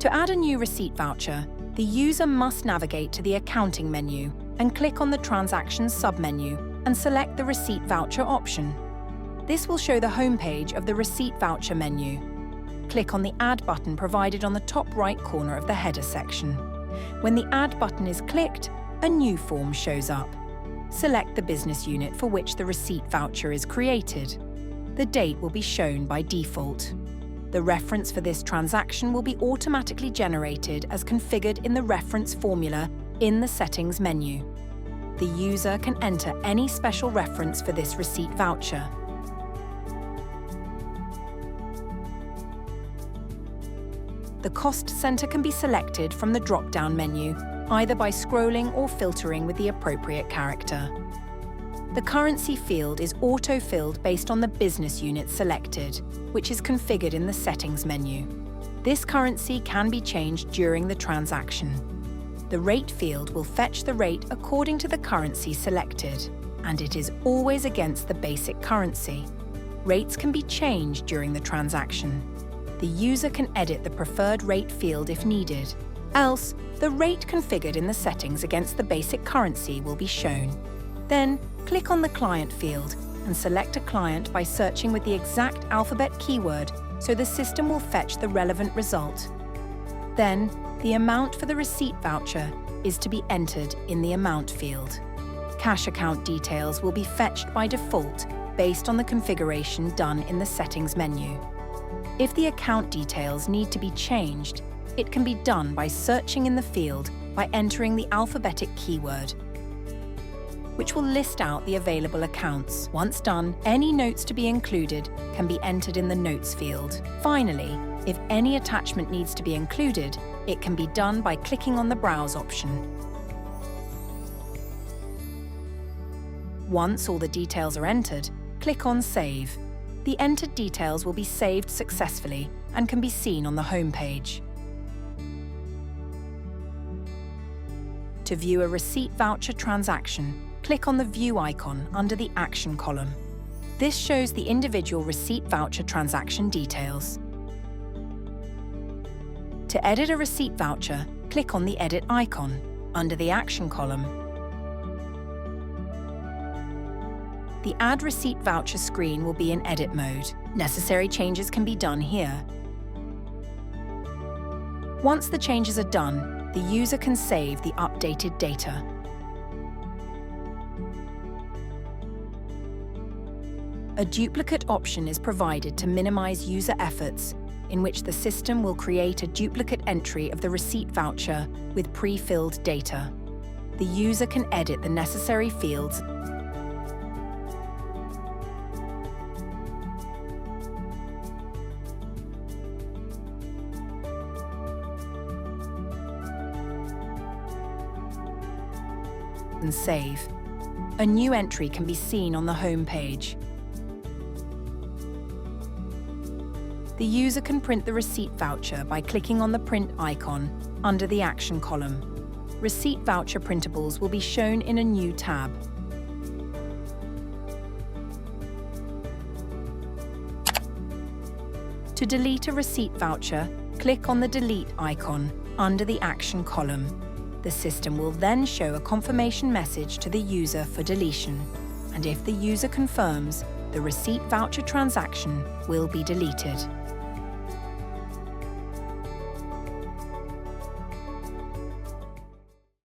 To add a new receipt voucher, the user must navigate to the Accounting menu and click on the Transactions submenu and select the Receipt Voucher option. This will show the homepage of the Receipt Voucher menu. Click on the Add button provided on the top right corner of the header section. When the Add button is clicked, a new form shows up. Select the business unit for which the receipt voucher is created. The date will be shown by default. The reference for this transaction will be automatically generated as configured in the reference formula in the Settings menu. The user can enter any special reference for this receipt voucher. The cost center can be selected from the drop-down menu, either by scrolling or filtering with the appropriate character. The currency field is auto-filled based on the business unit selected, which is configured in the Settings menu. This currency can be changed during the transaction. The rate field will fetch the rate according to the currency selected, and it is always against the basic currency. Rates can be changed during the transaction. The user can edit the preferred rate field if needed. Else, the rate configured in the settings against the basic currency will be shown. Then, click on the Client field and select a client by searching with the exact alphabet keyword so the system will fetch the relevant result. Then, the amount for the receipt voucher is to be entered in the Amount field. Cash account details will be fetched by default based on the configuration done in the Settings menu. If the account details need to be changed, it can be done by searching in the field by entering the alphabetic keyword, which will list out the available accounts. Once done, any notes to be included can be entered in the Notes field. Finally, if any attachment needs to be included, it can be done by clicking on the Browse option. Once all the details are entered, click on Save. The entered details will be saved successfully and can be seen on the home page. To view a receipt voucher transaction, click on the View icon under the Action column. This shows the individual receipt voucher transaction details. To edit a receipt voucher, click on the Edit icon under the Action column. The Add Receipt Voucher screen will be in edit mode. Necessary changes can be done here. Once the changes are done, the user can save the updated data. A duplicate option is provided to minimize user efforts, in which the system will create a duplicate entry of the receipt voucher with pre-filled data. The user can edit the necessary fields and save. A new entry can be seen on the home page. The user can print the receipt voucher by clicking on the Print icon under the Action column. Receipt voucher printables will be shown in a new tab. To delete a receipt voucher, click on the Delete icon under the Action column. The system will then show a confirmation message to the user for deletion, and if the user confirms, the receipt voucher transaction will be deleted.